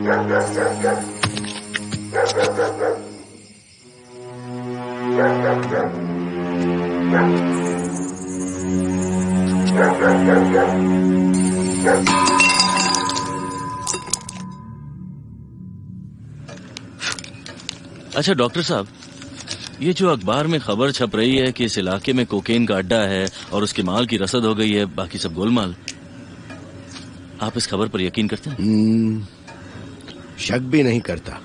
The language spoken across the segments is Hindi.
अच्छा डॉक्टर साहब, ये जो अखबार में खबर छप रही है कि इस इलाके में कोकेन का अड्डा है और उसके माल की रसद हो गई है, बाकी सब गोलमाल, आप इस खबर पर यकीन करते हैं? शक भी नहीं करता।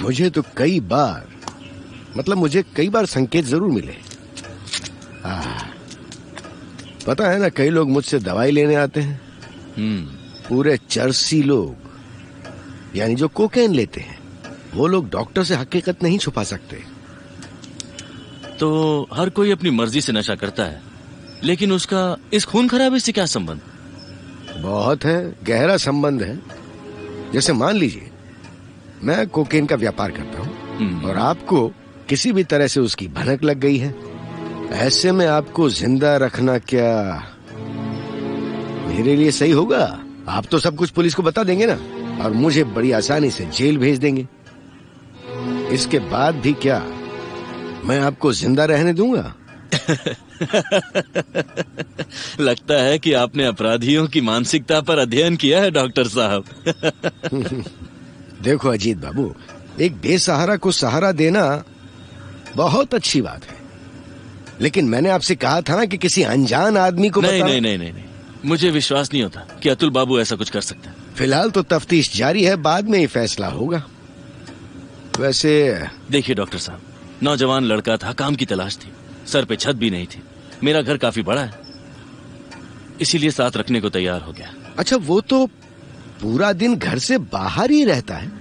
मुझे कई बार संकेत जरूर मिले। पता है ना, कई लोग मुझसे दवाई लेने आते हैं, पूरे चर्सी लोग, यानी जो कोकेन लेते हैं, वो लोग डॉक्टर से हकीकत नहीं छुपा सकते। तो हर कोई अपनी मर्जी से नशा करता है, लेकिन उसका इस खून खराबे से क्या संबंध? बहुत है, गहरा संबंध है। जैसे मान लीजिए मैं कोकेन का व्यापार करता हूँ और आपको किसी भी तरह से उसकी भनक लग गई है। ऐसे में आपको जिंदा रखना क्या मेरे लिए सही होगा? आप तो सब कुछ पुलिस को बता देंगे ना, और मुझे बड़ी आसानी से जेल भेज देंगे। इसके बाद भी क्या मैं आपको जिंदा रहने दूंगा? लगता है कि आपने अपराधियों की मानसिकता पर अध्ययन किया है डॉक्टर साहब। देखो अजीत बाबू, एक बेसहारा को सहारा देना बहुत अच्छी बात है, लेकिन मैंने आपसे कहा था ना कि किसी अनजान आदमी को नहीं, मुझे विश्वास नहीं होता कि अतुल बाबू ऐसा कुछ कर सकता है। फिलहाल तो तफ्तीश जारी है, बाद में ही फैसला होगा। वैसे देखिए डॉक्टर साहब, नौजवान लड़का था, काम की तलाश थी, सर पे छत भी नहीं थी। मेरा घर काफी बड़ा है, इसीलिए साथ रखने को तैयार हो गया। अच्छा, वो तो पूरा दिन घर से बाहर ही रहता है,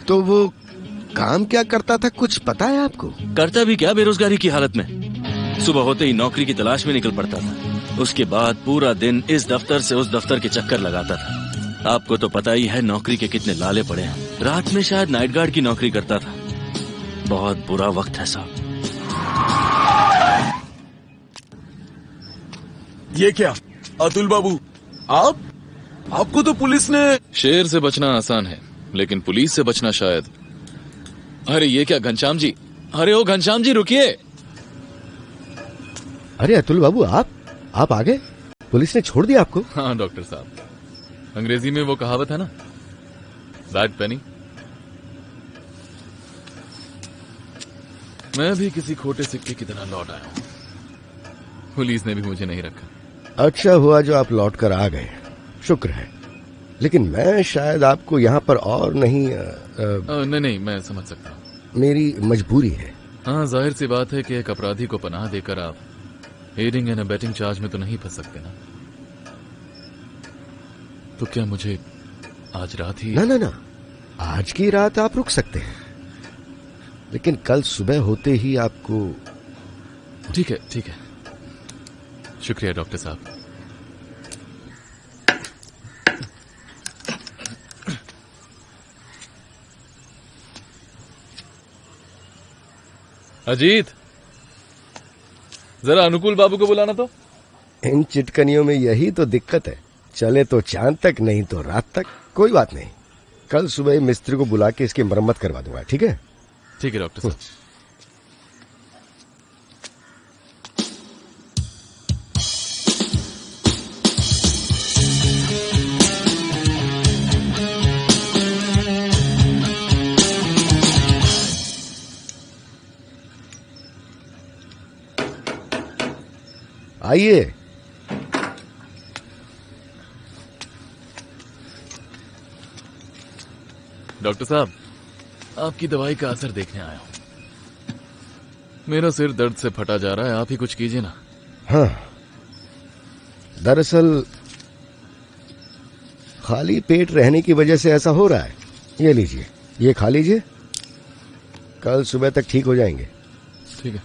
तो वो काम क्या करता था, कुछ पता है आपको? करता भी क्या, बेरोजगारी की हालत में सुबह होते ही नौकरी की तलाश में निकल पड़ता था। उसके बाद पूरा दिन इस दफ्तर से उस दफ्तर के चक्कर लगाता था। आपको तो पता ही है नौकरी के कितने लाले पड़े हैं। रात में शायद नाइट गार्ड की नौकरी करता था। बहुत बुरा वक्त है साहब। ये क्या अतुल बाबू, आपको तो पुलिस ने... शेर से बचना आसान है, लेकिन पुलिस से बचना शायद। अरे ये क्या घनश्याम जी, अरे ओ घनश्याम जी रुकिए। अरे अतुल बाबू, आप आ गए? पुलिस ने छोड़ दिया आपको? हाँ डॉक्टर साहब, अंग्रेजी में वो कहावत है ना, बैड पेनी। मैं भी किसी खोटे सिक्के की तरह लौट आया हूँ। पुलिस ने भी मुझे नहीं रखा। अच्छा हुआ जो आप लौट कर आ गए, शुक्र है। लेकिन मैं शायद आपको यहाँ पर और नहीं नहीं, मैं समझ सकता हूँ, मेरी मजबूरी है। हाँ, जाहिर सी बात है कि एक अपराधी को पनाह देकर आप एडिंग एंड अबेटिंग चार्ज में तो नहीं फंस सकते ना। तो क्या मुझे आज रात ही... ना, आज की रात आप रुक सकते हैं, लेकिन कल सुबह होते ही आपको... ठीक है, शुक्रिया डॉक्टर साहब। अजीत, जरा अनुकूल बाबू को बुलाना तो। इन चिटकनियों में यही तो दिक्कत है, चले तो चांद तक, नहीं तो रात तक। कोई बात नहीं, कल सुबह मिस्त्री को बुला के इसकी मरम्मत करवा दूंगा। ठीक है डॉक्टर साहब। आइए। डॉक्टर साहब, आपकी दवाई का असर देखने आया हूं। मेरा सिर दर्द से फटा जा रहा है, आप ही कुछ कीजिए ना। हाँ, दरअसल खाली पेट रहने की वजह से ऐसा हो रहा है। ये लीजिए, ये खा लीजिए, कल सुबह तक ठीक हो जाएंगे। ठीक है।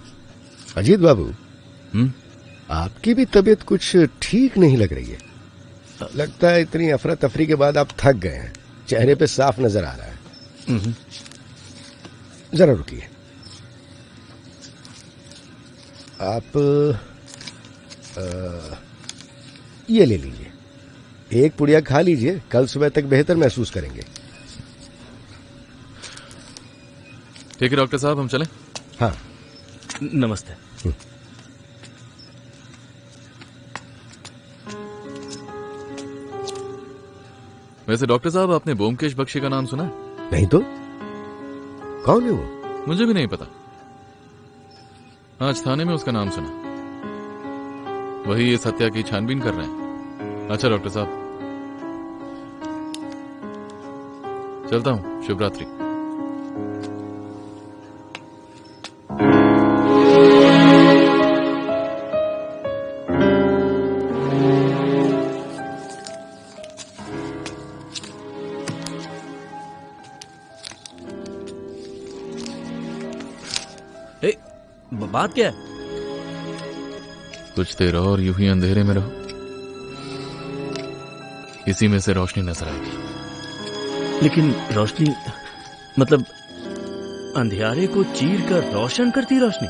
अजीत बाबू, आपकी भी तबीयत कुछ ठीक नहीं लग रही है। लगता है इतनी अफरा तफरी के बाद आप थक गए हैं, चेहरे पे साफ नजर आ रहा है। जरा रुकिए, आप ये ले लीजिए, एक पुड़िया खा लीजिए, कल सुबह तक बेहतर महसूस करेंगे। ठीक है डॉक्टर साहब, हम चलें? हाँ। नमस्ते। वैसे डॉक्टर साहब, आपने ब्योमकेश बख्शी का नाम सुना है? नहीं तो कौन है वो? मुझे भी नहीं पता, आज थाने में उसका नाम सुना। वही इस हत्या की छानबीन कर रहे हैं। अच्छा डॉक्टर साहब, चलता हूं। शुभ रात्रि। बात क्या है? कुछ देर और यूं ही अंधेरे में रहो, इसी में से रोशनी नजर आएगी। लेकिन रोशनी मतलब अंधियारे को चीर कर रोशन करती रोशनी?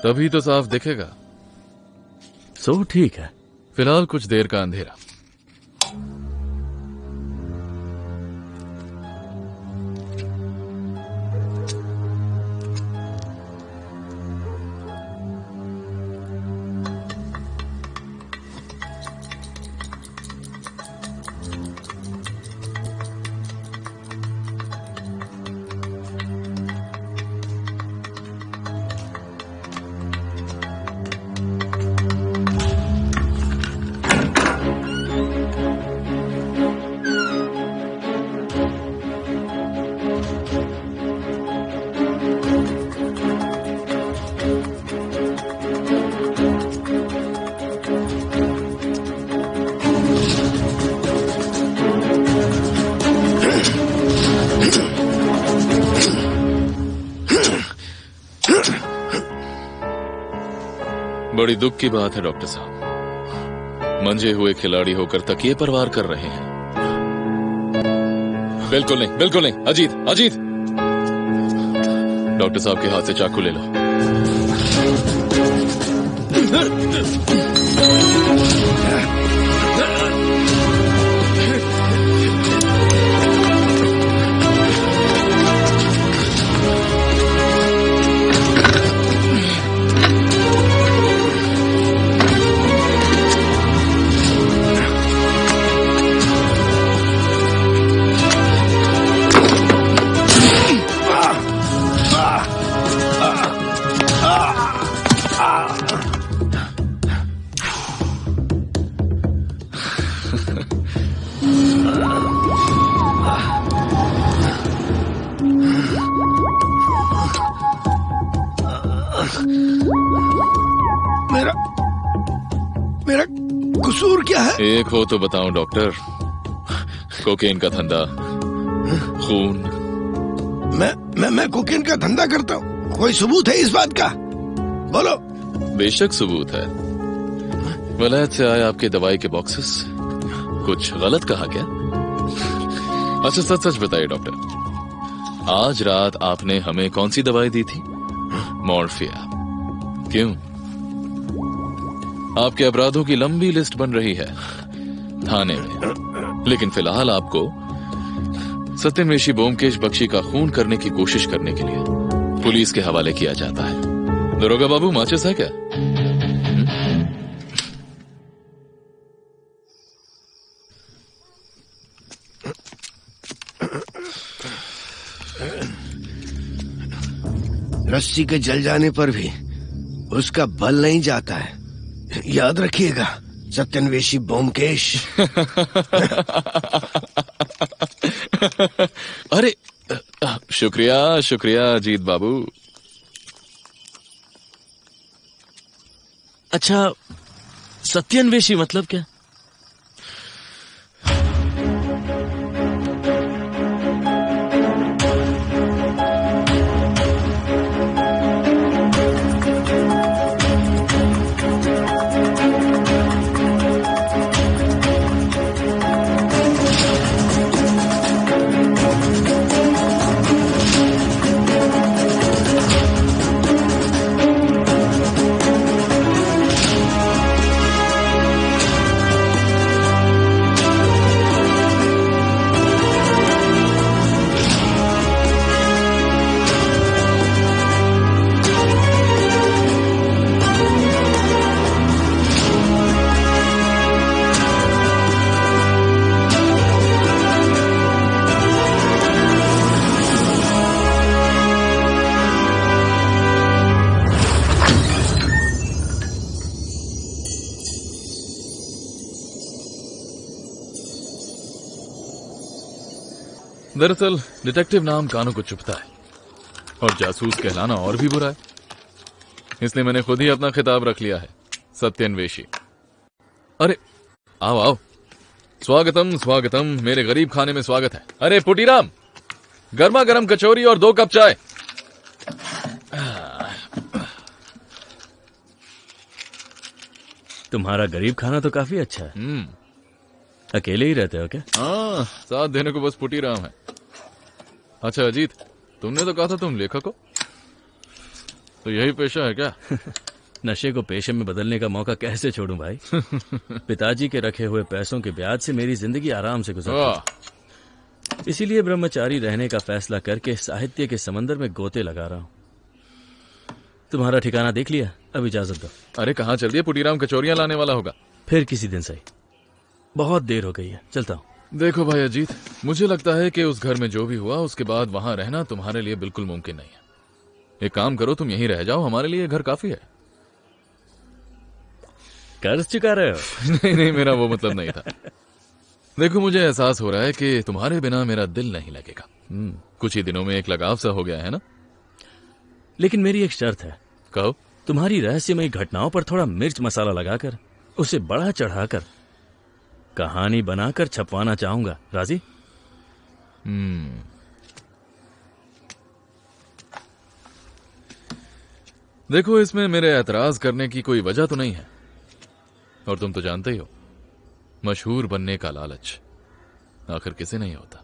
तभी तो साफ दिखेगा। सो ठीक है, फिलहाल कुछ देर का अंधेरा। बड़ी दुख की बात है डॉक्टर साहब, मंजे हुए खिलाड़ी होकर तकिए पर वार कर रहे हैं। बिल्कुल नहीं, बिल्कुल नहीं। अजीत, अजीत, डॉक्टर साहब के हाथ से चाकू ले लो। मेरा कसूर क्या है? एक हो तो बताऊं डॉक्टर। कोकेन का धंधा, खून। मैं कोकेन का धंधा करता हूँ? कोई सबूत है इस बात का? बोलो। बेशक सबूत है। वलायत से आए आपके दवाई के बॉक्सेस। कुछ गलत कहा क्या? अच्छा सच सच बताइए डॉक्टर, आज रात आपने हमें कौन सी दवाई दी थी? मॉर्फिया। क्यों? आपके अपराधों की लंबी लिस्ट बन रही है थाने में, लेकिन फिलहाल आपको सत्यनवेशी ब्योमकेश बख्शी का खून करने की कोशिश करने के लिए पुलिस के हवाले किया जाता है। दरोगा बाबू, माचिस है क्या? रस्सी के जल जाने पर भी उसका बल नहीं जाता है, याद रखिएगा सत्यनवेशी ब्योमकेश। अरे शुक्रिया शुक्रिया अजीत बाबू। अच्छा, सत्यनवेशी मतलब क्या? दरअसल डिटेक्टिव नाम कानों को चुभता है और जासूस कहलाना और भी बुरा है, इसलिए मैंने खुद ही अपना खिताब रख लिया है, सत्यान्वेषी। अरे आओ आओ, स्वागतम स्वागतम, मेरे गरीब खाने में स्वागत है। अरे पुटीराम, गर्मा गर्म कचौरी और 2 कप चाय। तुम्हारा गरीब खाना तो काफी अच्छा है। अकेले ही रहते हो क्या? हाँ, साथ देने को बस पुटीराम है। अच्छा अजीत, तुमने तो कहा था तुम लेखक हो, तो यही पेशा है क्या? नशे को पेशे में बदलने का मौका कैसे छोड़ूं भाई? पिताजी के रखे हुए पैसों के ब्याज से मेरी जिंदगी आराम से गुजरती, इसीलिए ब्रह्मचारी रहने का फैसला करके साहित्य के समंदर में गोते लगा रहा हूं। तुम्हारा ठिकाना देख लिया, अब इजाजत दो। अरे कहाँ चल दिए? पुटीराम कचौरियां लाने वाला होगा। फिर किसी दिन सही, बहुत देर हो गई है, चलता हूं। देखो भाई अजीत, मुझे लगता है कि उस घर में जो भी हुआ उसके बाद वहां रहना तुम्हारे लिए बिल्कुल मुमकिन नहीं है। एक काम करो, तुम यहीं रह जाओ, हमारे लिए घर काफी है। कर्ज चुका रहे हो? नहीं नहीं, मेरा वो मतलब नहीं था। देखो मुझे एहसास हो रहा है कि तुम्हारे बिना मेरा दिल नहीं लगेगा। कुछ ही दिनों में एक लगाव सा हो गया है ना? लेकिन मेरी एक शर्त है। कहो। तुम्हारी रहस्यमयी घटनाओं पर थोड़ा मिर्च मसाला लगाकर, उसे बढ़ा चढ़ाकर कहानी बनाकर छपवाना चाहूंगा। राजी? देखो, इसमें मेरे एतराज करने की कोई वजह तो नहीं है, और तुम तो जानते ही हो, मशहूर बनने का लालच आखिर किसे नहीं होता।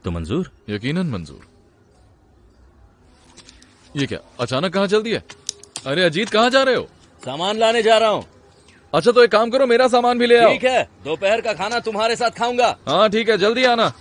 तो मंजूर? यकीनन मंजूर। ये क्या अचानक कहां चल दिया? अरे अजीत, कहां जा रहे हो? सामान लाने जा रहा हूं। अच्छा तो एक काम करो, मेरा सामान भी ले आओ। ठीक है, दोपहर का खाना तुम्हारे साथ खाऊंगा। हाँ ठीक है, जल्दी आना।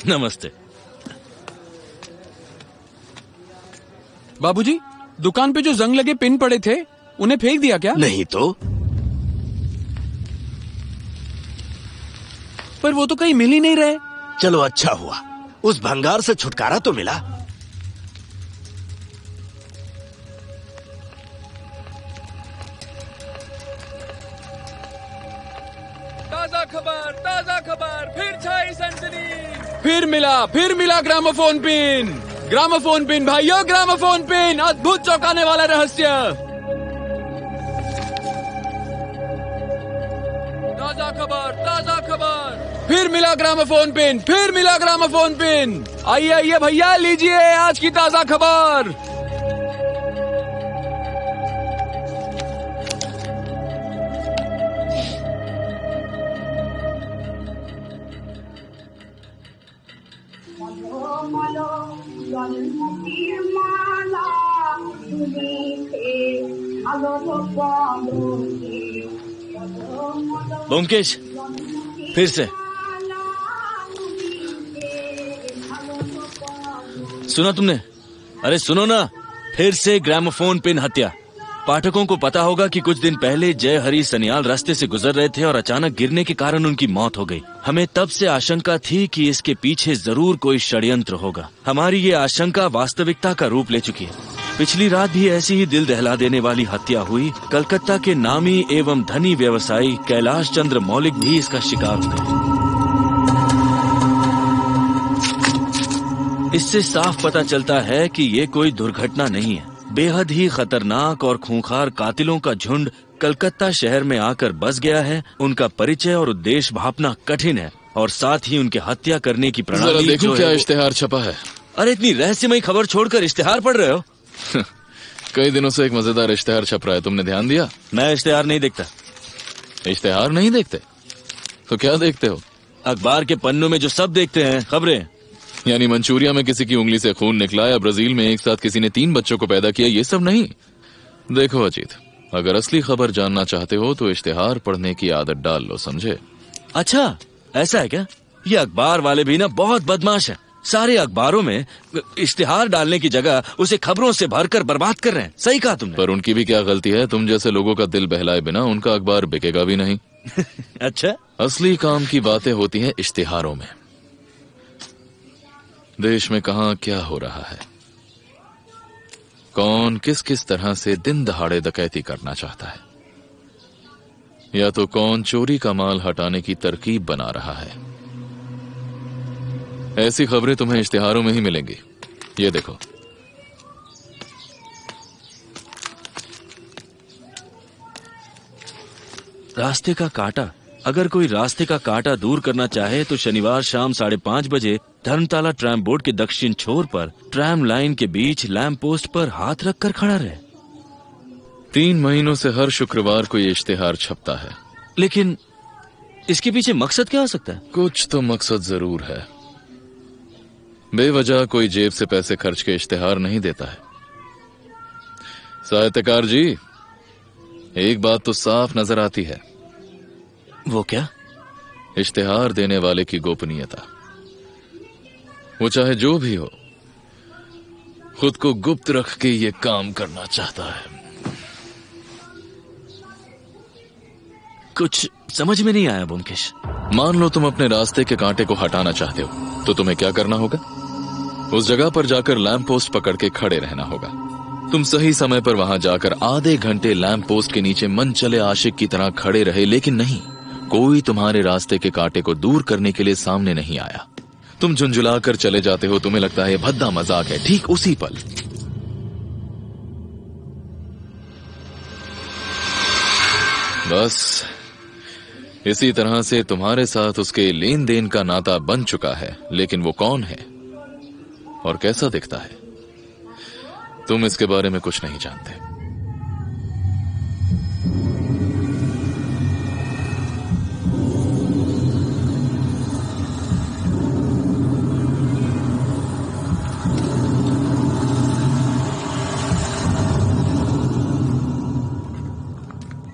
नमस्ते। बाबूजी, दुकान पे जो जंग लगे पिन पड़े थे, उन्हें फेंक दिया क्या? नहीं तो। पर वो तो कहीं मिल ही नहीं रहे। चलो अच्छा हुआ, उस भंगार से छुटकारा तो मिला। ताजा खबर, फिर छाई सनसनी। फिर मिला ग्रामोफोन पिन। ग्रामोफोन पिन भाइयों, ग्रामोफोन पिन, अद्भुत चौंकाने वाला रहस्य। ताजा खबर। फिर मिला ग्रामोफोन पिन। आइए भैया, लीजिए आज की ताजा खबर। ब्योमकेश, फिर से सुना तुमने? अरे सुनो ना, फिर से ग्रामोफोन पिन हत्या। पाठकों को पता होगा कि कुछ दिन पहले जय हरी सनियाल रास्ते से गुजर रहे थे और अचानक गिरने के कारण उनकी मौत हो गई। हमें तब से आशंका थी कि इसके पीछे जरूर कोई षड्यंत्र होगा। हमारी ये आशंका वास्तविकता का रूप ले चुकी है। पिछली रात भी ऐसी ही दिल दहला देने वाली हत्या हुई। कलकत्ता के नामी एवं धनी व्यवसायी कैलाश चंद्र मौलिक भी इसका शिकार हो गए। इससे साफ पता चलता है कि ये कोई दुर्घटना नहीं है, बेहद ही खतरनाक और खूंखार कातिलों का झुंड कलकत्ता शहर में आकर बस गया है। उनका परिचय और उद्देश्य भापना कठिन है और साथ ही उनकी हत्या करने की प्रणाली देखो क्या इश्तेहार छपा है। अरे इतनी रहस्यमयी खबर छोड़कर इश्तेहार पढ़ रहे हो? कई दिनों से एक मजेदार इश्तेहार छप रहा है, तुमने ध्यान दिया? मैं इश्तेहार नहीं देखता। इश्तेहार नहीं देखते तो क्या देखते हो? अखबार के पन्नों में जो सब देखते हैं, खबरें। यानी मंचूरिया में किसी की उंगली से खून निकला या ब्राजील में एक साथ किसी ने 3 बच्चों को पैदा किया, ये सब नहीं। देखो अजीत, अगर असली खबर जानना चाहते हो तो इश्तेहार पढ़ने की आदत डाल लो, समझे? अच्छा ऐसा है क्या? ये अखबार वाले भी ना बहुत बदमाश है। सारे अखबारों में इश्तेहार डालने की जगह उसे खबरों से भरकर बर्बाद कर रहे हैं। सही कहा तुमने। पर उनकी भी क्या गलती है? तुम जैसे लोगों का दिल बहलाए बिना उनका अखबार बिकेगा भी नहीं। अच्छा, असली काम की बातें होती हैं इश्तिहारों में। देश में कहां क्या हो रहा है, कौन किस किस तरह से दिन दहाड़े डकैती करना चाहता है, या तो कौन चोरी का माल हटाने की तरकीब बना रहा है। ऐसी खबरें तुम्हें इश्तिहारों में ही मिलेंगी। ये देखो, रास्ते का कांटा। अगर कोई रास्ते का कांटा दूर करना चाहे तो शनिवार शाम 5:30 बजे धर्मताला ट्रैम बोर्ड के दक्षिण छोर पर ट्रैम लाइन के बीच लैंप पोस्ट पर हाथ रखकर खड़ा रहे। 3 महीनों से हर शुक्रवार को ये इश्तिहार छपता है। लेकिन इसके पीछे मकसद क्या हो सकता है? कुछ तो मकसद जरूर है। बेवजह कोई जेब से पैसे खर्च के इश्तिहार नहीं देता है। साहित्यकार जी, एक बात तो साफ नजर आती है। वो क्या? इश्तिहार देने वाले की गोपनीयता। वो चाहे जो भी हो, खुद को गुप्त रख के ये काम करना चाहता है। कुछ समझ में नहीं आया ब्योमकेश। मान लो तुम अपने रास्ते के कांटे को हटाना चाहते हो, तो तुम्हें क्या करना होगा? उस जगह पर जाकर लैंप पोस्ट पकड़ के खड़े रहना होगा। तुम सही समय पर वहां जाकर आधे घंटे लैंप पोस्ट के नीचे मन चले आशिक की तरह खड़े रहे, लेकिन नहीं, कोई तुम्हारे रास्ते के कांटे को दूर करने के लिए सामने नहीं आया। तुम झुंझुलाकर चले जाते हो, तुम्हें लगता है भद्दा मजाक है। ठीक उसी पल बस इसी तरह से तुम्हारे साथ उसके लेन देन का नाता बन चुका है। लेकिन वो कौन है और कैसा दिखता है, तुम इसके बारे में कुछ नहीं जानते।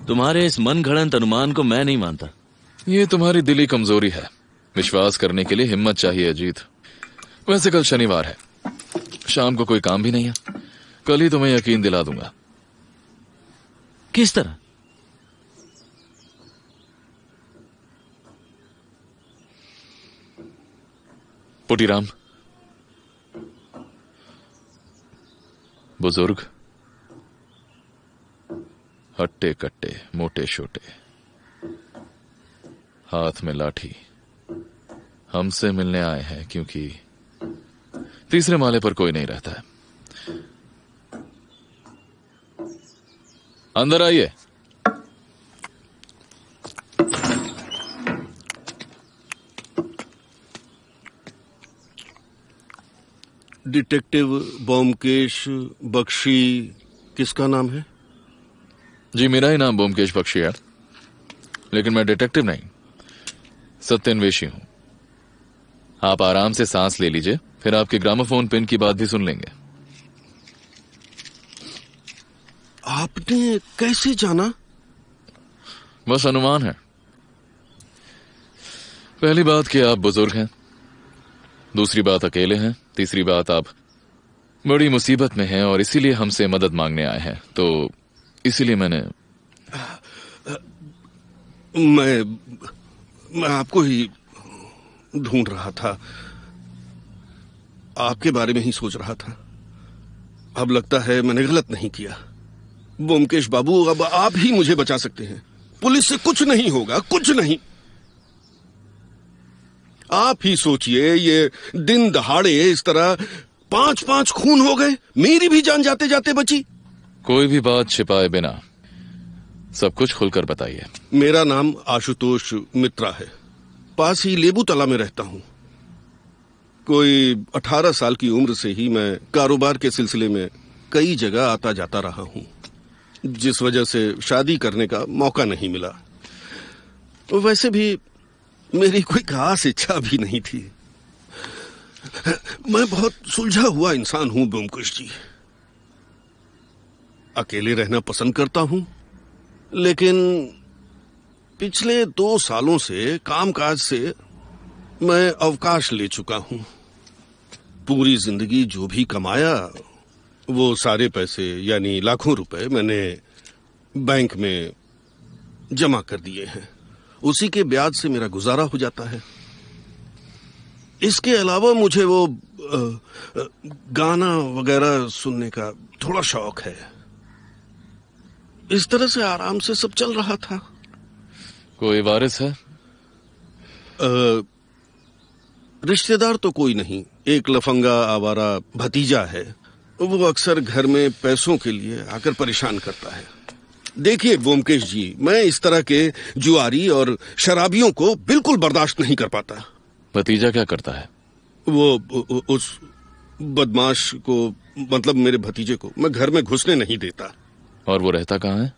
तुम्हारे इस मनगढ़ंत अनुमान को मैं नहीं मानता। ये तुम्हारी दिली कमजोरी है। विश्वास करने के लिए हिम्मत चाहिए अजीत। वैसे कल शनिवार है, शाम को कोई काम भी नहीं है। कल ही तुम्हें यकीन दिला दूंगा। किस तरह? पुटीराम, बुजुर्ग, हट्टे कट्टे, मोटे छोटे, हाथ में लाठी, हमसे मिलने आए हैं क्योंकि तीसरे माले पर कोई नहीं रहता है। अंदर आइए। डिटेक्टिव ब्योमकेश बख्शी किसका नाम है? जी, मेरा ही नाम ब्योमकेश बख्शी है, लेकिन मैं डिटेक्टिव नहीं, सत्यान्वेषी हूं। आप आराम से सांस ले लीजिए, फिर आपके ग्रामोफोन पिन की बात भी सुन लेंगे। आपने कैसे जाना? बस अनुमान है। पहली बात कि आप बुजुर्ग हैं, दूसरी बात अकेले हैं, तीसरी बात आप बड़ी मुसीबत में हैं और इसीलिए हमसे मदद मांगने आए हैं। तो इसीलिए मैं आपको ही ढूंढ रहा था, आपके बारे में ही सोच रहा था। अब लगता है मैंने गलत नहीं किया। ब्योमकेश बाबू, अब आप ही मुझे बचा सकते हैं। पुलिस से कुछ नहीं होगा, कुछ नहीं। आप ही सोचिए, ये दिन दहाड़े इस तरह 5-5 खून हो गए, मेरी भी जान जाते जाते बची। कोई भी बात छिपाए बिना सब कुछ खुलकर बताइए। मेरा नाम आशुतोष मित्रा है, पास ही लेबू तला में रहता हूँ। कोई 18 साल की उम्र से ही मैं कारोबार के सिलसिले में कई जगह आता जाता रहा हूँ, जिस वजह से शादी करने का मौका नहीं मिला। वैसे भी मेरी कोई खास इच्छा भी नहीं थी। मैं बहुत सुलझा हुआ इंसान हूं ब्योमकेश जी। अकेले रहना पसंद करता हूं, लेकिन पिछले 2 सालों से कामकाज से मैं अवकाश ले चुका हूं। पूरी जिंदगी जो भी कमाया वो सारे पैसे यानी लाखों रुपए मैंने बैंक में जमा कर दिए हैं। उसी के ब्याज से मेरा गुजारा हो जाता है। इसके अलावा मुझे वो गाना वगैरह सुनने का थोड़ा शौक है। इस तरह से आराम से सब चल रहा था। कोई वारिस है? रिश्तेदार तो कोई नहीं, एक लफंगा आवारा भतीजा है। वो अक्सर घर में पैसों के लिए आकर परेशान करता है। देखिए ब्योमकेश जी, मैं इस तरह के जुआरी और शराबियों को बिल्कुल बर्दाश्त नहीं कर पाता। भतीजा क्या करता है? वो उस बदमाश को, मतलब मेरे भतीजे को, मैं घर में घुसने नहीं देता। और वो रहता कहाँ है?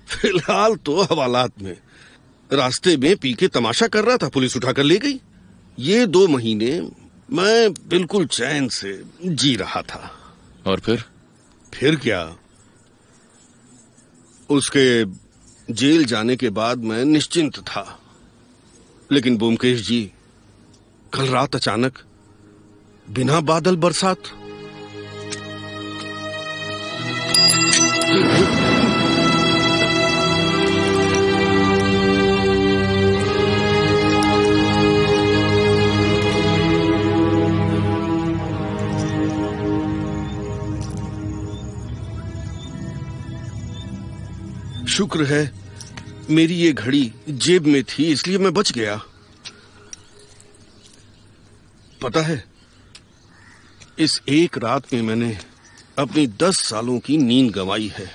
फिलहाल तो हवालात में। रास्ते में पी के तमाशा कर रहा था, पुलिस उठाकर ले गई। ये 2 महीने मैं बिल्कुल चैन से जी रहा था। और फिर क्या, उसके जेल जाने के बाद मैं निश्चिंत था। लेकिन ब्योमकेश जी, कल रात अचानक बिना बादल बरसात। शुक्र है मेरी ये घड़ी जेब में थी, इसलिए मैं बच गया। पता है, इस एक रात में मैंने अपनी 10 सालों की नींद गंवाई है।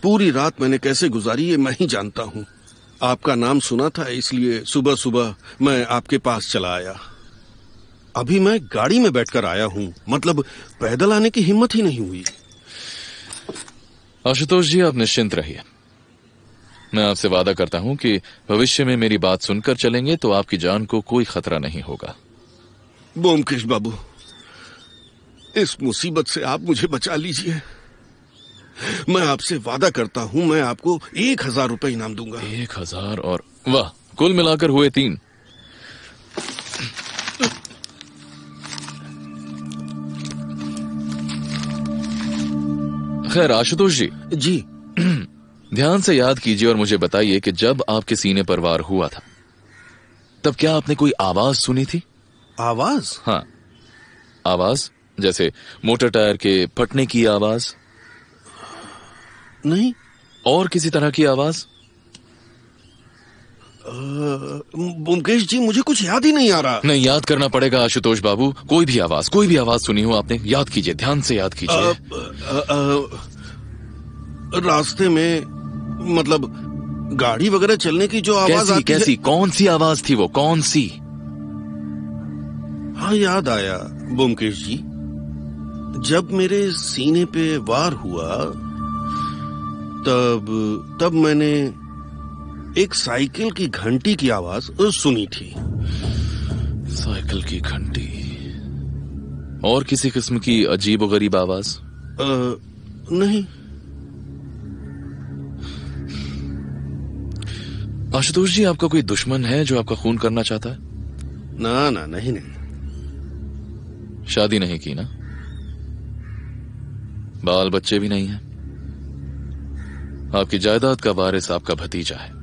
पूरी रात मैंने कैसे गुजारी ये मैं ही जानता हूं। आपका नाम सुना था, इसलिए सुबह सुबह मैं आपके पास चला आया। अभी मैं गाड़ी में बैठकर आया हूं, मतलब पैदल आने की हिम्मत ही नहीं हुई। आशुतोष जी, आप निश्चिंत रहिए। मैं आपसे वादा करता हूं कि भविष्य में मेरी बात सुनकर चलेंगे तो आपकी जान को कोई खतरा नहीं होगा। ब्योमकेश बाबू, इस मुसीबत से आप मुझे बचा लीजिए। मैं आपसे वादा करता हूं, मैं आपको 1000 रुपए इनाम दूंगा। 1000? और वाह, कुल मिलाकर हुए 3। खैर आशुतोष जी, ध्यान से याद कीजिए और मुझे बताइए कि जब आपके सीने पर वार हुआ था तब क्या आपने कोई आवाज सुनी थी? आवाज? हाँ, आवाज जैसे मोटर टायर के फटने की आवाज? नहीं। और किसी तरह की आवाज? ब्योमकेश जी, मुझे कुछ याद ही नहीं आ रहा। नहीं, याद करना पड़ेगा आशुतोष बाबू। कोई भी आवाज सुनी हो आपने, याद कीजिए, ध्यान से याद कीजिए। रास्ते में, मतलब गाड़ी वगैरह चलने की जो आवाज आती कैसी? कौन सी आवाज थी वो, कौन सी? हाँ, याद आया ब्योमकेश जी। जब मेरे सीने पे वार हुआ तब मैंने एक साइकिल की घंटी की आवाज सुनी थी। साइकिल की घंटी? और किसी किस्म की अजीब और गरीब आवाज? नहीं। आशुतोष जी, आपका कोई दुश्मन है जो आपका खून करना चाहता है? ना, नहीं। शादी नहीं की ना? बाल बच्चे भी नहीं है? आपकी जायदाद का वारिस आपका भतीजा है।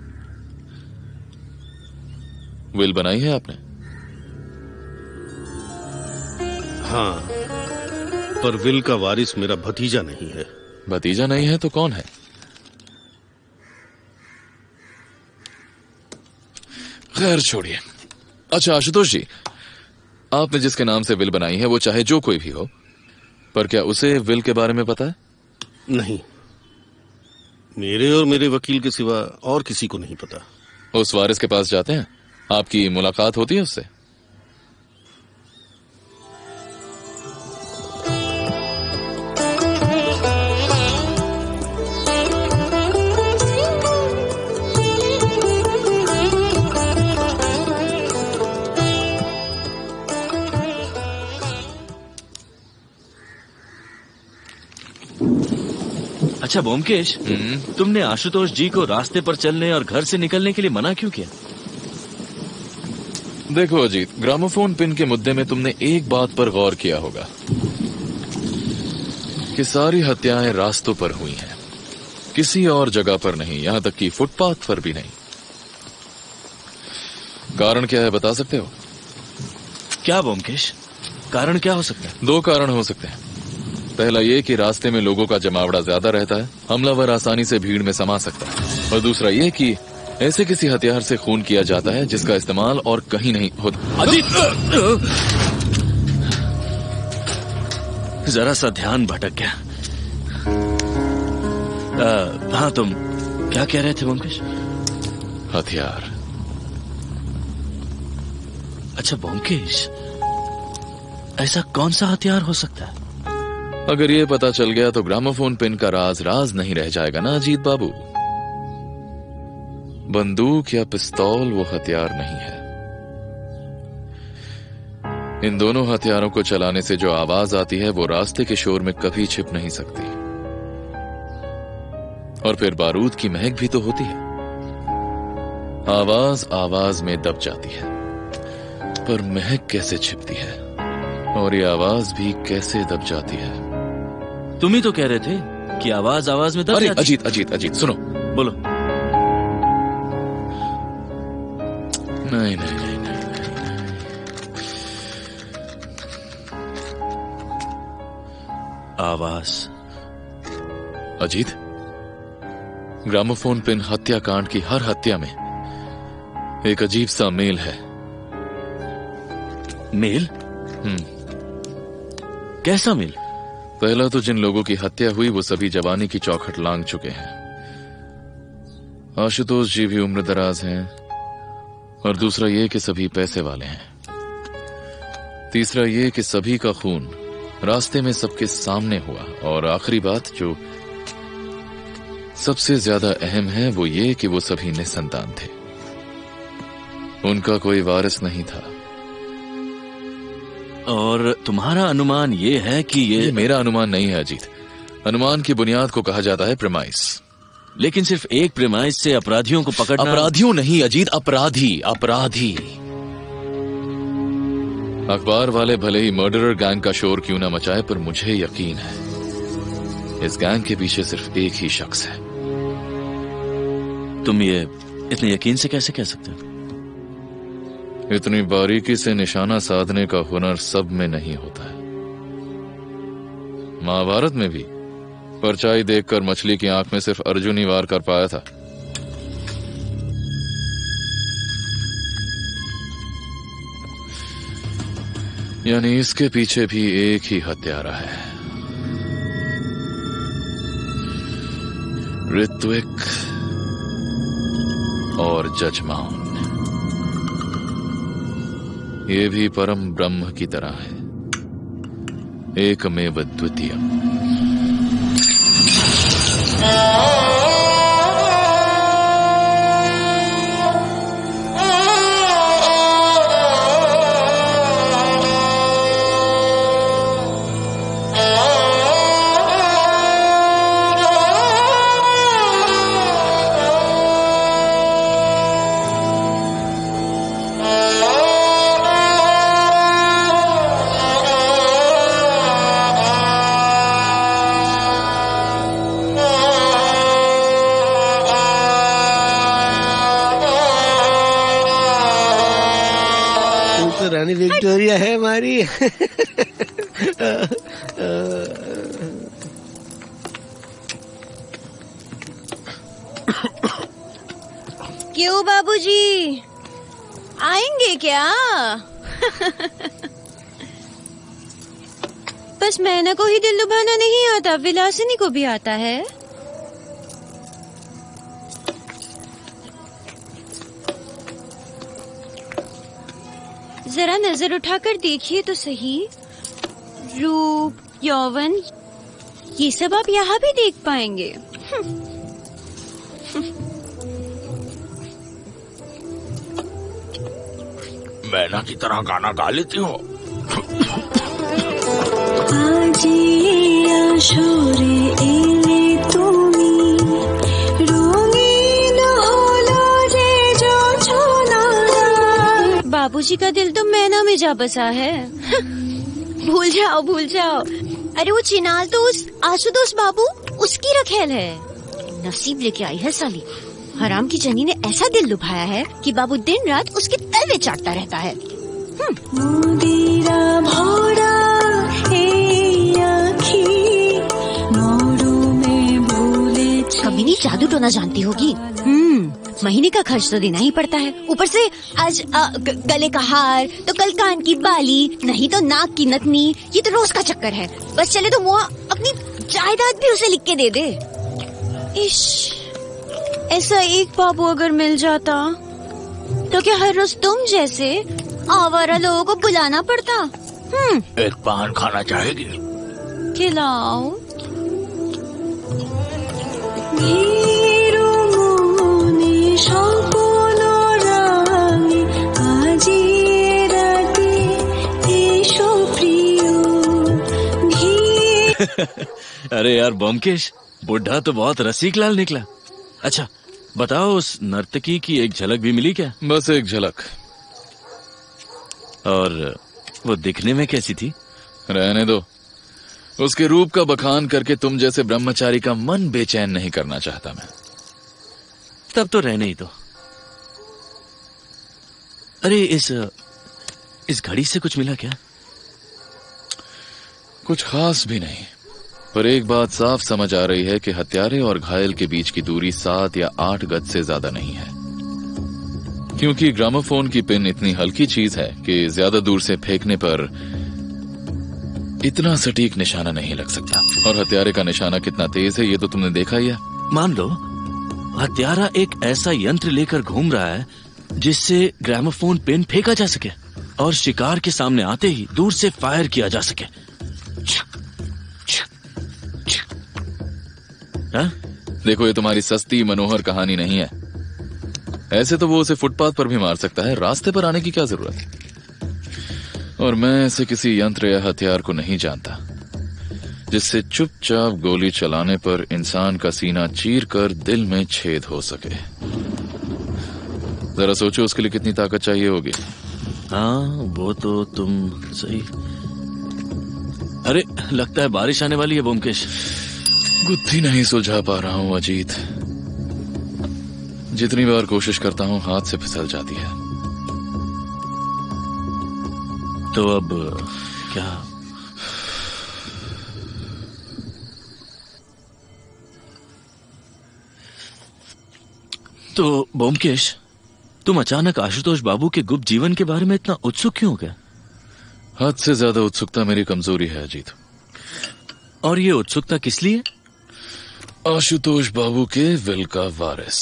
विल बनाई है आपने? हाँ, पर विल का वारिस मेरा भतीजा नहीं है। भतीजा नहीं है तो कौन है? खैर छोड़िए। अच्छा आशुतोष जी, आपने जिसके नाम से विल बनाई है वो चाहे जो कोई भी हो, पर क्या उसे विल के बारे में पता है? नहीं, मेरे और मेरे वकील के सिवा और किसी को नहीं पता। उस वारिस के पास जाते हैं, आपकी मुलाकात होती है उससे? अच्छा ब्योमकेश, तुमने आशुतोष जी को रास्ते पर चलने और घर से निकलने के लिए मना क्यों किया? देखो अजीत, ग्रामोफोन पिन के मुद्दे में तुमने एक बात पर गौर किया होगा कि सारी हत्याएं रास्तों पर हुई हैं, किसी और जगह पर नहीं, यहां तक कि फुटपाथ पर भी नहीं। कारण क्या है बता सकते हो? क्या ब्योमकेश, कारण क्या हो सकता है? 2 कारण हो सकते हैं। पहला ये कि रास्ते में लोगों का जमावड़ा ज्यादा रहता है, हमलावर आसानी से भीड़ में समा सकता है। और दूसरा ये कि ऐसे किसी हथियार से खून किया जाता है जिसका इस्तेमाल और कहीं नहीं होता। अजीत, जरा सा ध्यान भटक गया। हाँ, तुम क्या कह रहे थे ब्योमकेश? हथियार। अच्छा ब्योमकेश, ऐसा कौन सा हथियार हो सकता है? अगर ये पता चल गया तो ग्रामोफोन पिन का राज राज नहीं रह जाएगा ना अजीत बाबू। बंदूक या पिस्तौल वो हथियार नहीं है। इन दोनों हथियारों को चलाने से जो आवाज आती है वो रास्ते के शोर में कभी छिप नहीं सकती। और फिर बारूद की महक भी तो होती है। आवाज आवाज में दब जाती है, पर महक कैसे छिपती है? और ये आवाज भी कैसे दब जाती है? तुम ही तो कह रहे थे कि आवाज आवाज में दब अरे जाती। अजीत अजीत अजीत सुनो। बोलो। नहीं नहीं नहीं नहीं, नहीं। आवाज। अजीत, ग्रामोफोन पिन हत्याकांड की हर हत्या में एक अजीब सा मेल है। मेल? कैसा मेल? पहला तो जिन लोगों की हत्या हुई वो सभी जवानी की चौखट लांघ चुके हैं। आशुतोष जी भी उम्र दराज हैं, और दूसरा ये कि सभी पैसे वाले हैं। तीसरा ये कि सभी का खून रास्ते में सबके सामने हुआ। और आखिरी बात जो सबसे ज्यादा अहम है वो ये कि वो सभी निसंतान थे, उनका कोई वारिस नहीं था। और तुम्हारा अनुमान ये है कि ये मेरा अनुमान नहीं है अजीत। अनुमान की बुनियाद को कहा जाता है प्रेमाइस। लेकिन सिर्फ एक प्रेमाइस से अपराधियों को पकड़ना। अपराधियों नहीं अजीत, अपराधी अपराधी। अखबार वाले भले ही मर्डरर गैंग का शोर क्यों ना मचाए, पर मुझे यकीन है इस गैंग के पीछे सिर्फ एक ही शख्स है। तुम ये इतने यकीन से कैसे कह सकते हो? इतनी बारीकी से निशाना साधने का हुनर सब में नहीं होता है। महाभारत में भी परछाई देखकर मछली की आंख में सिर्फ अर्जुन ही वार कर पाया था। यानी इसके पीछे भी एक ही हत्यारा है, ऋत्विक और जजमान। ये भी परम ब्रह्म की तरह है, एकमेव द्वितीयम्। रानी विक्टोरिया है हमारी। क्यों बाबूजी, आएंगे क्या? बस मैना को ही दिल लुभाना नहीं आता, विलासिनी को भी आता है। जरा नजर उठाकर देखिए तो सही, रूप, यौवन, ये सब आप यहाँ भी देख पाएंगे। मैना की तरह गाना गा लेती हो। बाबूजी का दिल तो मैना में जा बसा है। भूल जाओ भूल जाओ। अरे वो चिनाल तो उस आशुतोष बाबू उसकी रखेल है। नसीब लेके आई है साली। हराम की जनी ने ऐसा दिल लुभाया है कि बाबू दिन रात उसके तलवे चाटता रहता है। कभी नहीं जादू टोना जानती होगी। महीने का खर्च तो देना ही पड़ता है। ऊपर से आज गले का हार तो कल कान की बाली, नहीं तो नाक की नथनी। ये तो रोज का चक्कर है। बस चले तो मुआ अपनी जायदाद भी उसे लिख के दे दे। इश, ऐसा एक बाबू अगर मिल जाता तो क्या हर रोज तुम जैसे आवारा लोगों को बुलाना पड़ता? एक पान खाना चाहेगी? खिलाओ। अरे यार ब्योमकेश, बुढ़ा तो बहुत रसिक लाल निकला। अच्छा बताओ, उस नर्तकी की एक झलक भी मिली क्या? बस एक झलक। और वो दिखने में कैसी थी? रहने दो, उसके रूप का बखान करके तुम जैसे ब्रह्मचारी का मन बेचैन नहीं करना चाहता मैं। तब तो रहने ही दो। अरे इस घड़ी से कुछ मिला क्या? कुछ खास भी नहीं, पर एक बात साफ समझ आ रही है कि हत्यारे और घायल के बीच की दूरी 7 या 8 गज से ज्यादा नहीं है। क्योंकि ग्रामोफोन की पिन इतनी हल्की चीज है कि ज्यादा दूर से फेंकने पर इतना सटीक निशाना नहीं लग सकता। और हत्यारे का निशाना कितना तेज है ये तो तुमने देखा ही है। मान लो हत्यारा एक ऐसा यंत्र लेकर घूम रहा है जिससे ग्रामोफोन पिन फेंका जा सके और शिकार के सामने आते ही दूर से फायर किया जा सके। हा? देखो, ये तुम्हारी सस्ती मनोहर कहानी नहीं है। ऐसे तो वो उसे फुटपाथ पर भी मार सकता है, रास्ते पर आने की क्या जरूरत? और मैं ऐसे किसी यंत्र या हथियार को नहीं जानता जिससे चुपचाप गोली चलाने पर इंसान का सीना चीर कर दिल में छेद हो सके। जरा सोचो उसके लिए कितनी ताकत चाहिए होगी। हाँ वो तो तुम सही। अरे लगता है बारिश आने वाली है ब्योमकेश। बुद्धि नहीं सुलझा पा रहा हूँ अजीत। जितनी बार कोशिश करता हूँ हाथ से फिसल जाती है। तो अब क्या? तो ब्योमकेश, तुम अचानक आशुतोष बाबू के गुप्त जीवन के बारे में इतना उत्सुक क्यों हो गए? हद से ज्यादा उत्सुकता मेरी कमजोरी है अजीत। और ये उत्सुकता किस लिए? आशुतोष बाबू के विल का वारिस।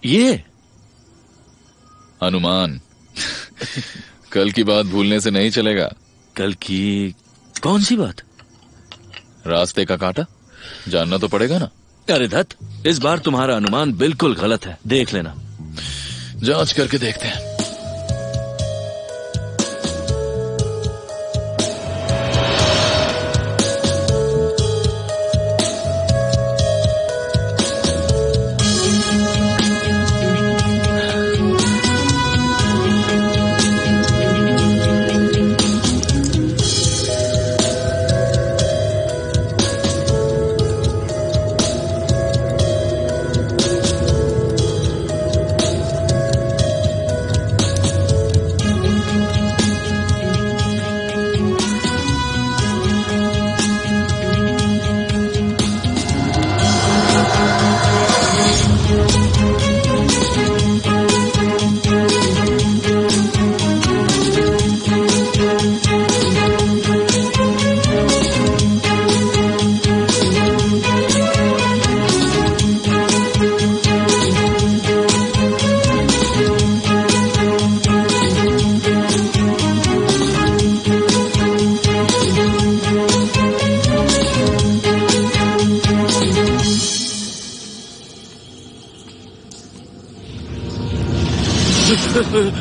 ये अनुमान। कल की बात भूलने से नहीं चलेगा। कल की कौन सी बात? रास्ते का कांटा जानना तो पड़ेगा ना। अरे धत, इस बार तुम्हारा अनुमान बिल्कुल गलत है, देख लेना। जांच करके देखते हैं।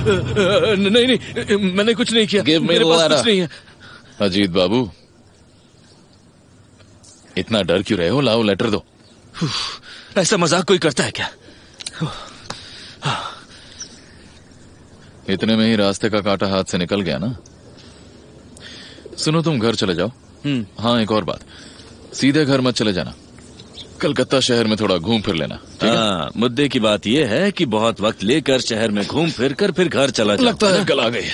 नहीं नहीं, मैंने कुछ नहीं किया। Give me मेरे the पास letter. कुछ नहीं है। अजीत बाबू, इतना डर क्यों रहे हो? लाओ लेटर दो। ऐसा मजाक कोई करता है क्या? इतने में ही रास्ते का कांटा हाथ से निकल गया ना। सुनो, तुम घर चले जाओ। हाँ, एक और बात, सीधे घर मत चले जाना, कलकत्ता शहर में थोड़ा घूम फिर लेना। हाँ, मुद्दे की बात यह है कि बहुत वक्त लेकर शहर में घूम फिर कर फिर घर चला जाता लगता है कल आ गई।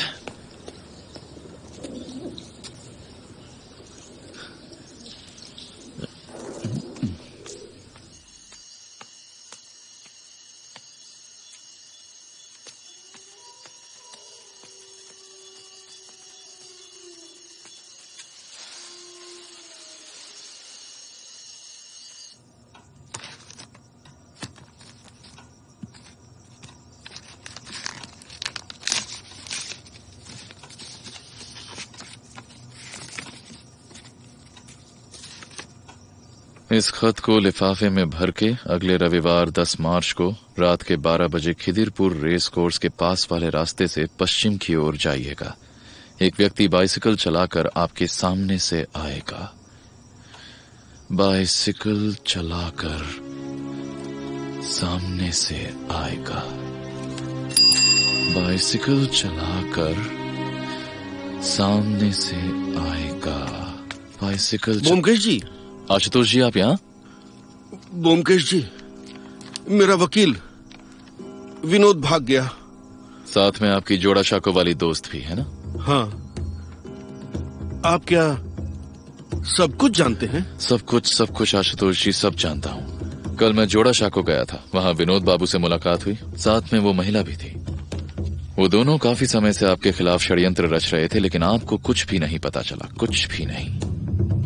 इस खत को लिफाफे में भर के अगले रविवार 10 मार्च को रात के 12 बजे खिदिरपुर रेस कोर्स के पास वाले रास्ते से पश्चिम की ओर जाइएगा। एक व्यक्ति बाइसिकल चलाकर आपके सामने से आएगा। बाइसिकल चलाकर सामने से आएगा। बाइसिकल चलाकर सामने से आएगा। बाइसिकल ब्योमकेश जी। आशुतोष जी, आप यहाँ? ब्योमकेश जी, मेरा वकील विनोद भाग गया। साथ में आपकी जोड़ा शाको वाली दोस्त भी है ना? हाँ। आप क्या सब कुछ जानते हैं? सब कुछ आशुतोष जी, सब जानता हूँ। कल मैं जोड़ा शाको गया था, वहाँ विनोद बाबू से मुलाकात हुई, साथ में वो महिला भी थी। वो दोनों काफी समय से आपके खिलाफ षड्यंत्र रच रहे थे, लेकिन आपको कुछ भी नहीं पता चला, कुछ भी नहीं।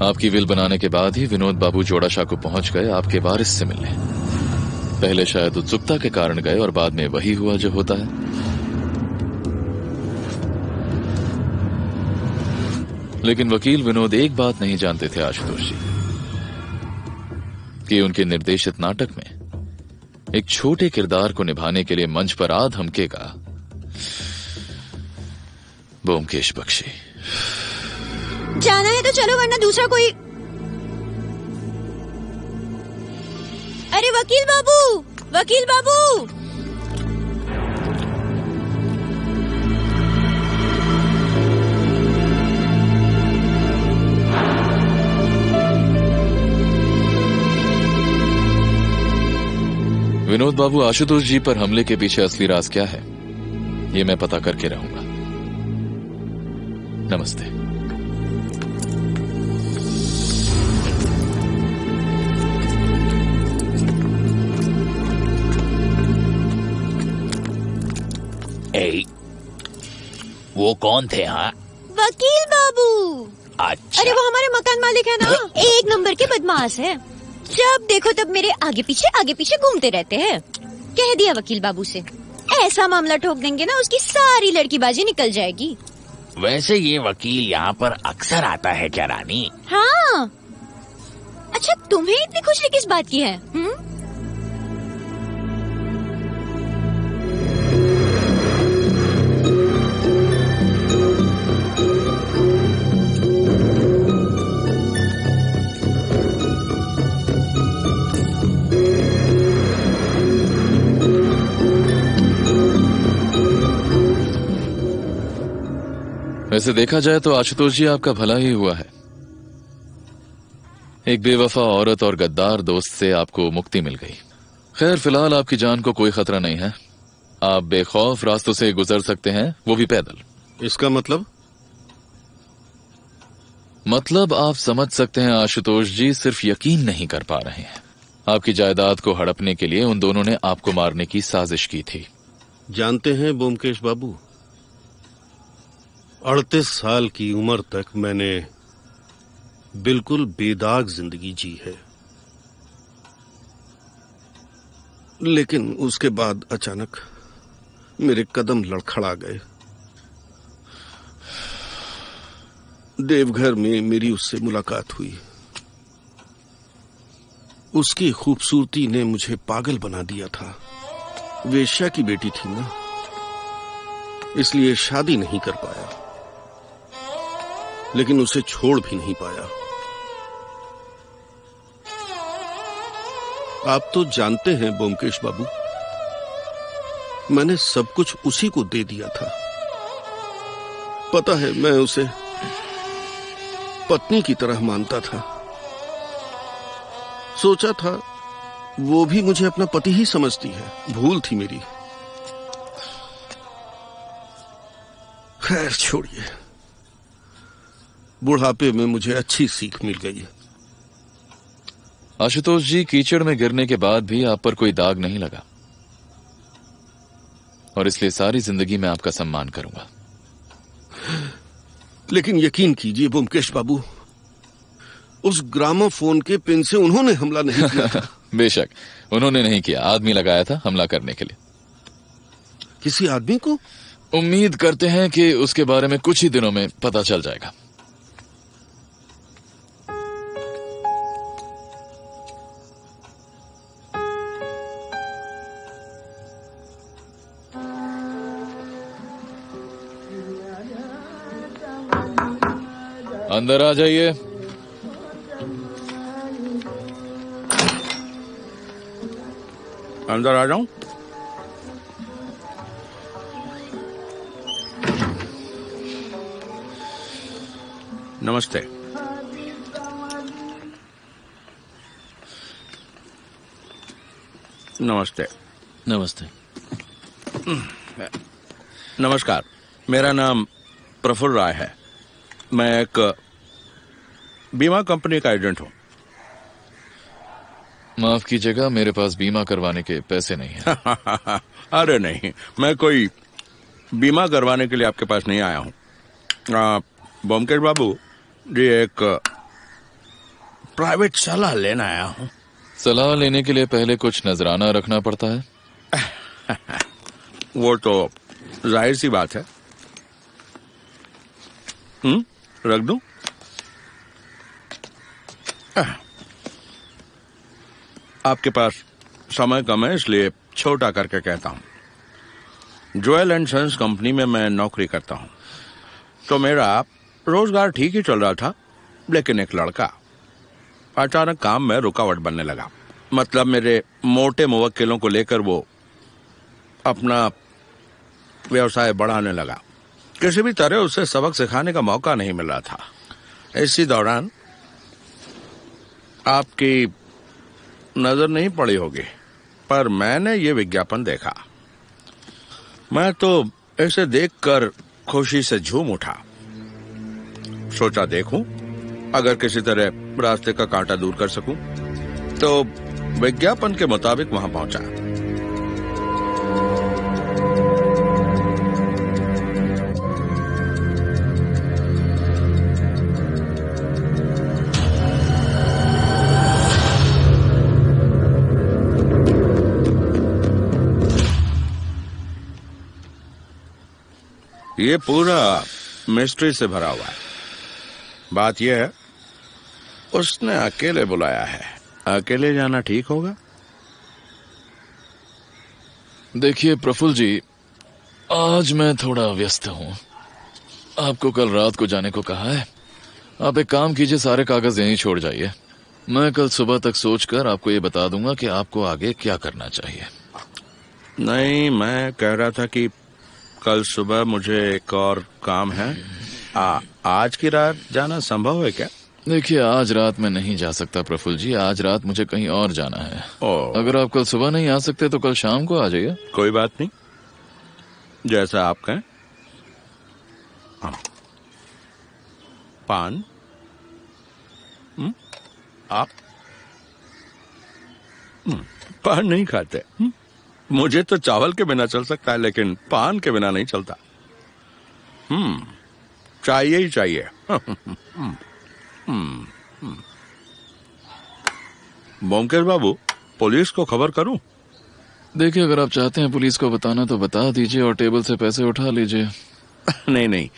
आपकी विल बनाने के बाद ही विनोद बाबू जोड़ा शाको पहुंच गए आपके वारिस से मिलने। पहले शायद उत्सुकता के कारण गए और बाद में वही हुआ जो होता है। लेकिन वकील विनोद एक बात नहीं जानते थे आशुतोष जी, कि उनके निर्देशित नाटक में एक छोटे किरदार को निभाने के लिए मंच पर आ धमकेगा ब्योमकेश बख्शी। जाना है तो चलो, वरना दूसरा कोई। अरे वकील बाबू, वकील बाबू! विनोद बाबू, आशुतोष जी पर हमले के पीछे असली राज क्या है, ये मैं पता करके रहूंगा। नमस्ते। वो कौन थे? हाँ, वकील बाबू। अच्छा। अरे वो हमारे मकान मालिक है ना, एक नंबर के बदमाश है। जब देखो तब मेरे आगे पीछे घूमते रहते हैं। कह दिया वकील बाबू से, ऐसा मामला ठोक देंगे ना, उसकी सारी लड़कीबाजी निकल जाएगी। वैसे ये वकील यहाँ पर अक्सर आता है क्या रानी? हाँ। अच्छा, तुम्हें इतनी खुशी किस बात की है? वैसे देखा जाए तो आशुतोष जी आपका भला ही हुआ है। एक बेवफा औरत और गद्दार दोस्त से आपको मुक्ति मिल गई। खैर, फिलहाल आपकी जान को कोई खतरा नहीं है। आप बेखौफ रास्तों से गुजर सकते हैं, वो भी पैदल। इसका मतलब आप समझ सकते हैं आशुतोष जी, सिर्फ यकीन नहीं कर पा रहे हैं। आपकी जायदाद को हड़पने के लिए उन दोनों ने आपको मारने की साजिश की थी। जानते हैं ब्योमकेश बाबू, 38 साल की उम्र तक मैंने बिल्कुल बेदाग जिंदगी जी है, लेकिन उसके बाद अचानक मेरे कदम लड़खड़ा गए। देवघर में मेरी उससे मुलाकात हुई। उसकी खूबसूरती ने मुझे पागल बना दिया था। वेश्या की बेटी थी ना, इसलिए शादी नहीं कर पाया, लेकिन उसे छोड़ भी नहीं पाया। आप तो जानते हैं ब्योमकेश बाबू, मैंने सब कुछ उसी को दे दिया था। पता है, मैं उसे पत्नी की तरह मानता था। सोचा था वो भी मुझे अपना पति ही समझती है। भूल थी मेरी। खैर छोड़िए, बुढ़ापे में मुझे अच्छी सीख मिल गई। आशुतोष जी, कीचड़ में गिरने के बाद भी आप पर कोई दाग नहीं लगा, और इसलिए सारी जिंदगी मैं आपका सम्मान करूंगा। लेकिन यकीन कीजिए ब्योमकेश बाबू, उस ग्रामोफोन के पिन से उन्होंने हमला नहीं किया था। बेशक उन्होंने नहीं किया, आदमी लगाया था हमला करने के लिए। किसी आदमी को? उम्मीद करते हैं कि उसके बारे में कुछ ही दिनों में पता चल जाएगा। अंदर आ जाइए। अंदर आ जाऊं? नमस्ते। नमस्ते। नमस्ते। नमस्कार, मेरा नाम प्रफुल्ल राय है। मैं एक बीमा कंपनी का एजेंट हूं। माफ कीजिएगा, मेरे पास बीमा करवाने के पैसे नहीं हैं। अरे नहीं, मैं कोई बीमा करवाने के लिए आपके पास नहीं आया हूं। ब्योमकेश बाबू जी, एक प्राइवेट सलाह लेना आया हूं। सलाह लेने के लिए पहले कुछ नजराना रखना पड़ता है। वो तो जाहिर सी बात है। रख दूं? आपके पास समय कम है, इसलिए छोटा करके कहता हूं। ज्वेल एंड सन्स कंपनी में मैं नौकरी करता हूं, तो मेरा रोजगार ठीक ही चल रहा था। लेकिन एक लड़का अचानक काम में रुकावट बनने लगा। मतलब मेरे मोटे मुवक्किलों को लेकर वो अपना व्यवसाय बढ़ाने लगा। किसी भी तरह उसे सबक सिखाने का मौका नहीं मिल रहा था। इसी दौरान आपकी नजर नहीं पड़ी होगी, पर मैंने ये विज्ञापन देखा। मैं तो इसे देखकर खुशी से झूम उठा। सोचा देखूं, अगर किसी तरह रास्ते का कांटा दूर कर सकूं। तो विज्ञापन के मुताबिक वहां पहुंचा। ये पूरा मिस्ट्री से भरा हुआ है। बात यह है, उसने अकेले बुलाया है। अकेले जाना ठीक होगा? देखिए प्रफुल्ल जी, आज मैं थोड़ा व्यस्त हूँ। आपको कल रात को जाने को कहा है। आप एक काम कीजिए, सारे कागज यहीं छोड़ जाइए। मैं कल सुबह तक सोचकर आपको ये बता दूंगा कि आपको आगे क्या करना चाहिए। नहीं, मैं कह रहा था कि कल सुबह मुझे एक और काम है। आज की रात जाना संभव है क्या? देखिए, आज रात मैं नहीं जा सकता प्रफुल्ल जी। आज रात मुझे कहीं और जाना है। अगर आप कल सुबह नहीं आ सकते तो कल शाम को आ जाइए। कोई बात नहीं, जैसा आप कहें। पान? आप पान नहीं खाते? मुझे तो चावल के बिना चल सकता है, लेकिन पान के बिना नहीं चलता। चाहिए ही चाहिए। ब्योमकेश बाबू, पुलिस को खबर करूं? देखिए, अगर आप चाहते हैं पुलिस को बताना तो बता दीजिए और टेबल से पैसे उठा लीजिए। नहीं नहीं,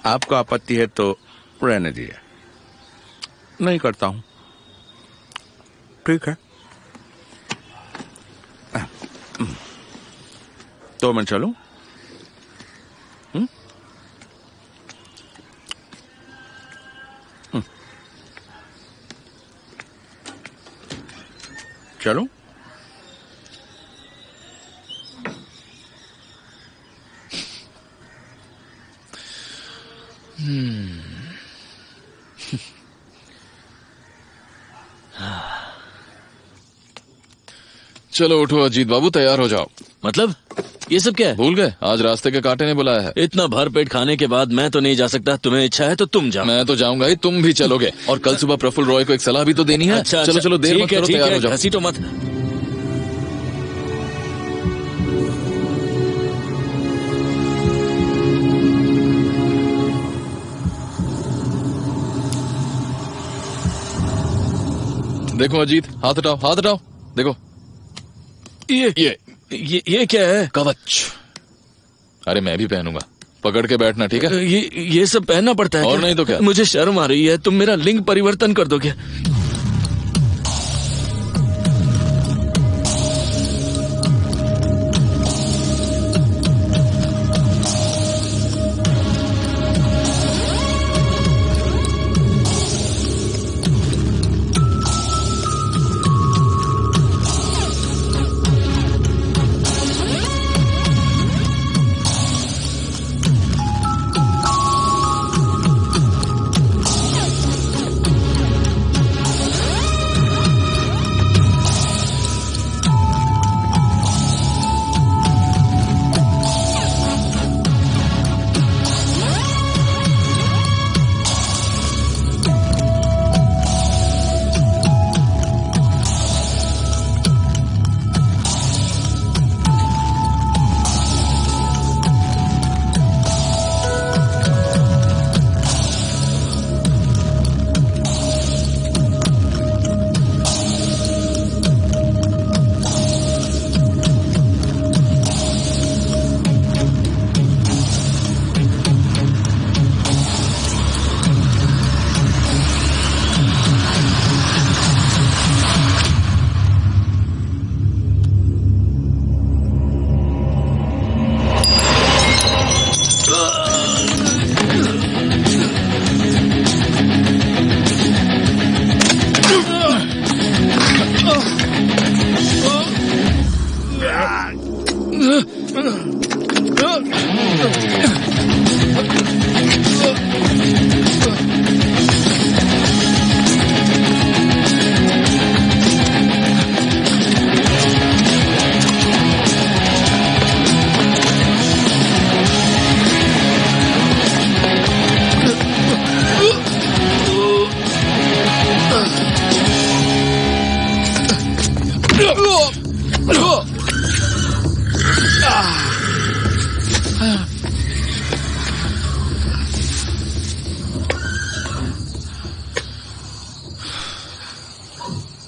आपको आपत्ति है तो रहने दीजिए। नहीं करता हूं। ठीक है, तो मैं चलूं? चलो। चलो उठो अजीत बाबू, तैयार हो जाओ। मतलब ये सब क्या है? भूल गए, आज रास्ते के कांटे ने बुलाया है। इतना भर पेट खाने के बाद मैं तो नहीं जा सकता। तुम्हें इच्छा है तो तुम जाओ। मैं तो जाऊंगा ही, तुम भी चलोगे। और कल सुबह प्रफुल्ल रॉय को एक सलाह भी तो देनी है। अच्छा, चलो चलो, देर मत करो, तैयार हो जाओ। घसीटो मत। देखो अजीत, हाथ हटाओ, हाथ हटाओ। देखो ये क्या है? कवच। अरे मैं भी पहनूंगा, पकड़ के बैठना, ठीक है? ये सब पहनना पड़ता है और क्या? नहीं तो क्या? मुझे शर्म आ रही है। तुम मेरा लिंग परिवर्तन कर दोगे?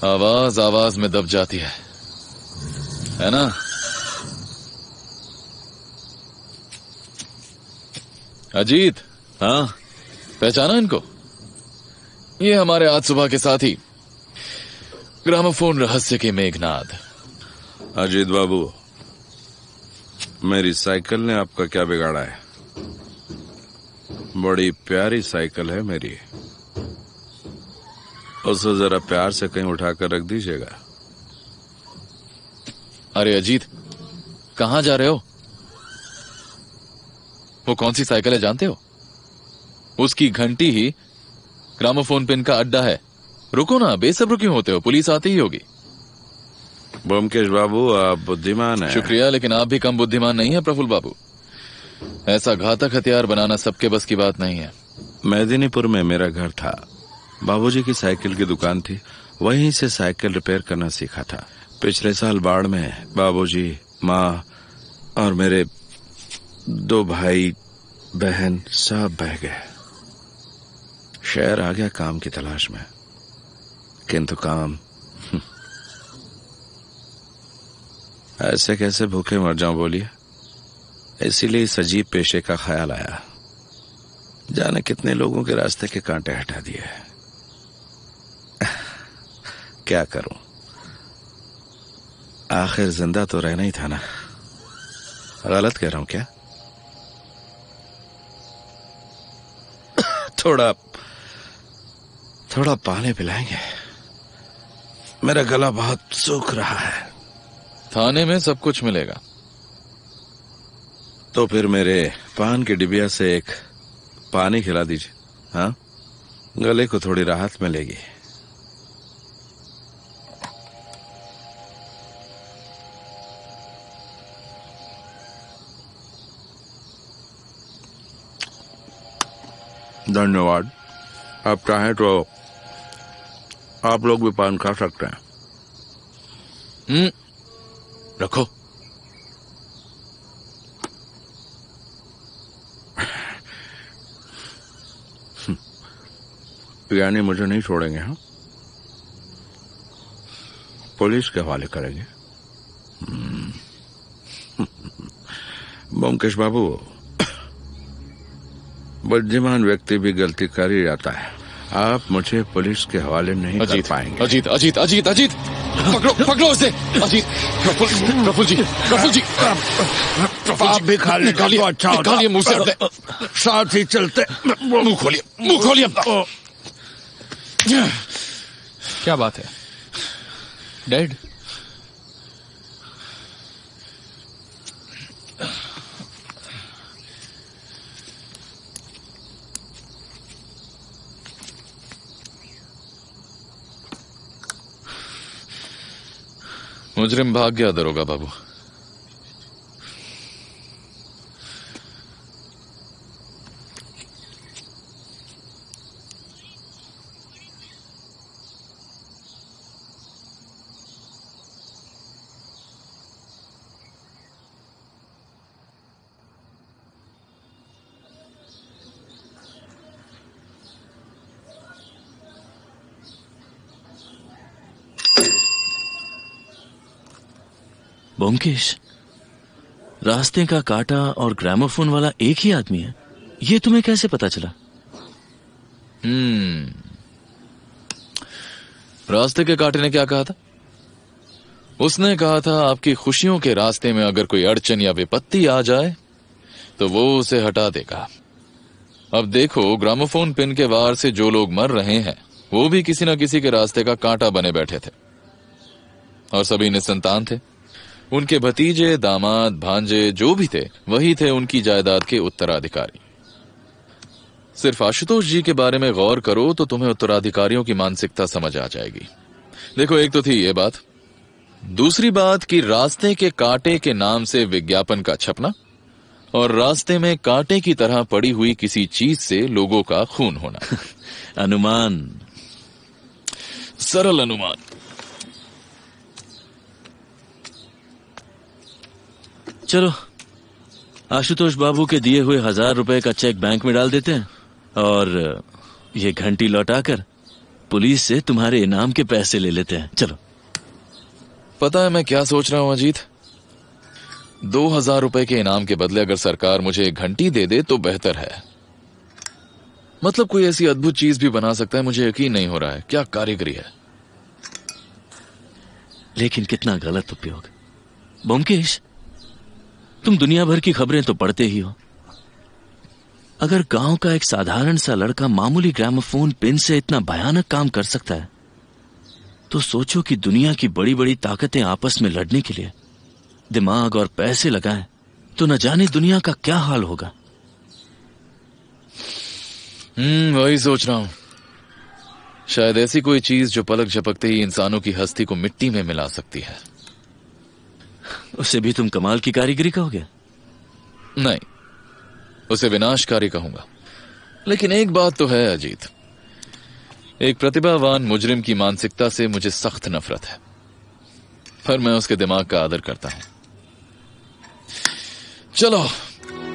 आवाज आवाज में दब जाती है ना? अजीत, हाँ, पहचाना इनको? ये हमारे आज सुबह के साथी, ग्रामोफोन रहस्य के मेघनाद। अजीत बाबू, मेरी साइकिल ने आपका क्या बिगाड़ा है? बड़ी प्यारी साइकिल है मेरी, उसे जरा प्यार से कहीं उठाकर रख दीजिएगा। अरे अजीत, कहाँ जा रहे हो? वो कौन सी साइकिल है जानते हो? उसकी घंटी ही ग्रामोफोन पिन का अड्डा है। रुको ना, बेसब्र क्यों होते हो? पुलिस आती ही होगी। ब्योमकेश बाबू, आप बुद्धिमान हैं। शुक्रिया, लेकिन आप भी कम बुद्धिमान नहीं है प्रफुल्ल बाबू। ऐसा घातक हथियार बनाना सबके बस की बात नहीं है। मेदिनीपुर में मेरा घर था, बाबूजी की साइकिल की दुकान थी, वहीं से साइकिल रिपेयर करना सीखा था। पिछले साल बाढ़ में बाबूजी, माँ और मेरे 2 भाई बहन सब बह गए। शहर आ गया काम की तलाश में, किंतु काम ऐसे कैसे भूखे मर जाऊं बोलिए। इसीलिए इस अजीब पेशे का ख्याल आया। जाने कितने लोगों के रास्ते के कांटे हटा दिए। क्या करूं, आखिर जिंदा तो रहना ही था ना। गलत कह रहा हूं क्या? थोड़ा पानी पिलाएंगे? मेरा गला बहुत सूख रहा है। थाने में सब कुछ मिलेगा। तो फिर मेरे पान की डिबिया से एक पानी खिला दीजिए। हाँ, गले को थोड़ी राहत मिलेगी। धन्यवाद। आप चाहें तो आप लोग भी पान खा सकते हैं। रखो। यानी मुझे नहीं छोड़ेंगे? हाँ, पुलिस के हवाले करेंगे? ब्योमकेश बाबू, बुद्धिमान व्यक्ति भी गलती कर ही जाता है। आप मुझे पुलिस के हवाले नहीं कर पाएंगे। अजीत, अजीत, अजीत, अजीत, पकड़ो, पकड़ो उसे। अजीत, प्रफुल्ल जी, प्रफुल्ल जी, आप भी खा लें तो अच्छा होता। निकालिए मुंह से अपने, साथ ही चलते। मुंह खोलिए, मुंह खोलिए अपना। क्या बात है? डेड? मुजरिम भाग गया दरोगा बाबू। ब्योमकेश, रास्ते का कांटा और ग्रामोफोन वाला एक ही आदमी है। ये तुम्हें कैसे पता चला? रास्ते के कांटे ने क्या कहा था? उसने कहा था आपकी खुशियों के रास्ते में अगर कोई अड़चन या विपत्ति आ जाए तो वो उसे हटा देगा। अब देखो, ग्रामोफोन पिन के वार से जो लोग मर रहे हैं वो भी किसी न किसी के रास्ते का कांटा बने बैठे थे, और सभी निसंतान थे। उनके भतीजे, दामाद, भांजे जो भी थे वही थे उनकी जायदाद के उत्तराधिकारी। सिर्फ आशुतोष जी के बारे में गौर करो तो तुम्हें उत्तराधिकारियों की मानसिकता समझ आ जाएगी। देखो, एक तो थी ये बात, दूसरी बात कि रास्ते के कांटे के नाम से विज्ञापन का छपना और रास्ते में कांटे की तरह पड़ी हुई किसी चीज से लोगों का खून होना। अनुमान, सरल अनुमान। चलो, आशुतोष बाबू के दिए हुए 1000 रुपए का चेक बैंक में डाल देते हैं और ये घंटी लौटाकर पुलिस से तुम्हारे इनाम के पैसे ले लेते हैं। चलो। पता है मैं क्या सोच रहा हूं अजीत? 2000 रुपए के इनाम के बदले अगर सरकार मुझे एक घंटी दे दे तो बेहतर है। मतलब कोई ऐसी अद्भुत चीज भी बना सकता है, मुझे यकीन नहीं हो रहा है। क्या कारीगरी है। लेकिन कितना गलत उपयोग। ब्योमकेश, तुम दुनिया भर की खबरें तो पढ़ते ही हो। अगर गांव का एक साधारण सा लड़का मामूली ग्रामोफोन पिन से इतना भयानक काम कर सकता है तो सोचो कि दुनिया की बड़ी बड़ी ताकतें आपस में लड़ने के लिए दिमाग और पैसे लगाएं तो न जाने दुनिया का क्या हाल होगा। वही सोच रहा हूं। शायद ऐसी कोई चीज जो पलक झपकते ही इंसानों की हस्ती को मिट्टी में मिला सकती है। उसे भी तुम कमाल की कारीगरी कहोगे? नहीं, उसे विनाशकारी कहूंगा। लेकिन एक बात तो है अजीत, एक प्रतिभावान मुजरिम की मानसिकता से मुझे सख्त नफरत है, पर मैं उसके दिमाग का आदर करता हूं। चलो,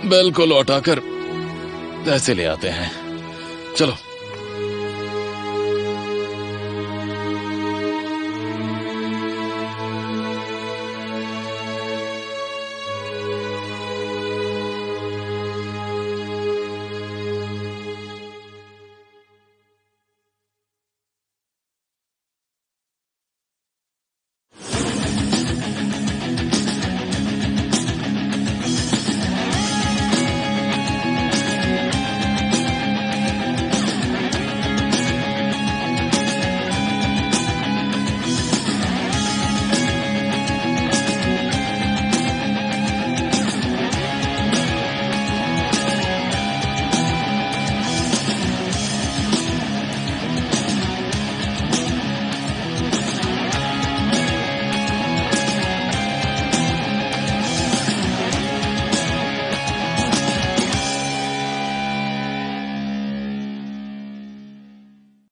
बेल को लौटाकर पैसे ले आते हैं। चलो।